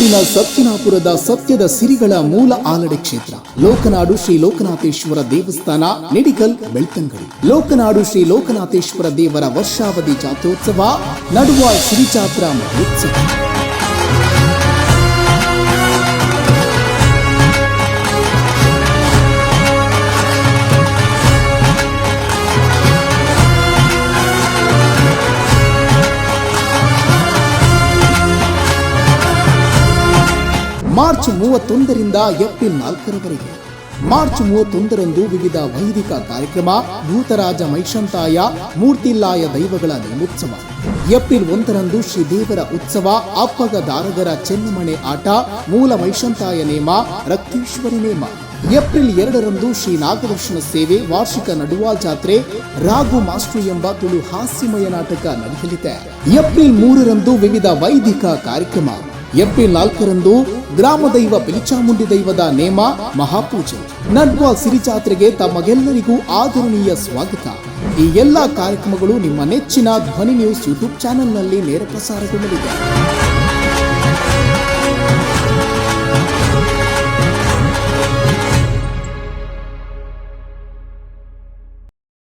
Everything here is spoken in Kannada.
ಮಲೆನಾಡಿನ ಸತ್ಯನಾಪುರದ ಸತ್ಯದ ಸಿರಿಗಳ ಮೂಲ ಆಲಡೆ ಕ್ಷೇತ್ರ ಲೋಕನಾಡು ಶ್ರೀ ಲೋಕನಾಥೇಶ್ವರ ದೇವಸ್ಥಾನ ನಿಡಿಕಲ್ ಬೆಳ್ತಂಗಡಿ. ಲೋಕನಾಡು ಶ್ರೀ ಲೋಕನಾಥೇಶ್ವರ ದೇವರ ವರ್ಷಾವಧಿ ಜಾತ್ರೋತ್ಸವ ನಡುವಾಳ್ ಸಿರಿಜಾತ್ರಾ ಮಹೋತ್ಸವ. ಮಾರ್ಚ್ 31ರಿಂದ ಏಪ್ರಿಲ್ 4ರವರೆಗೆ. ಮಾರ್ಚ್ 31ರಂದು ವಿವಿಧ ವೈದಿಕ ಕಾರ್ಯಕ್ರಮ, ಭೂತರಾಜ ಮೈಷಂತಾಯ ಮೂರ್ತಿಲ್ಲಾಯ ದೈವಗಳ ನೇಮೋತ್ಸವ. ಏಪ್ರಿಲ್ 1ರಂದು ಶ್ರೀದೇವರ ಉತ್ಸವ, ಅಪ್ಪಗ ದಾರಗರ ಚೆನ್ನಮಣೆ ಆಟ, ಮೂಲ ಮೈಷಂತಾಯ ನೇಮ, ರಕ್ತೇಶ್ವರಿ ನೇಮ. ಏಪ್ರಿಲ್ 2ರಂದು ಶ್ರೀ ನಾಗದರ್ಶನ ಸೇವೆ, ವಾರ್ಷಿಕ ನಡುವಾಲ್ ಜಾತ್ರೆ, ರಾಘು ಮಾಸ್ಟ್ರು ಎಂಬ ತುಳು ಹಾಸ್ಯಮಯ ನಾಟಕ ನಡೆಯಲಿದೆ. ಏಪ್ರಿಲ್ 3ರಂದು ವಿವಿಧ ವೈದಿಕ ಕಾರ್ಯಕ್ರಮ. ಏಪ್ರಿಲ್ 4ರಂದು ಗ್ರಾಮ ದೈವ ಪಿಲಿಚಾಮುಂಡಿ ದೈವದ ನೇಮ, ಮಹಾಪೂಜೆ. ನಡ್ವಾಲ್ ಸಿರಿಜಾತ್ರೆಗೆ ತಮಗೆಲ್ಲರಿಗೂ ಆದರಣೀಯ ಸ್ವಾಗತ. ಈ ಎಲ್ಲಾ ಕಾರ್ಯಕ್ರಮಗಳು ನಿಮ್ಮ ನೆಚ್ಚಿನ ಧ್ವನಿ ನ್ಯೂಸ್ ಯೂಟ್ಯೂಬ್ ಚಾನೆಲ್ನಲ್ಲಿ ನೇರ ಪ್ರಸಾರಗೊಳ್ಳಲಿದೆ.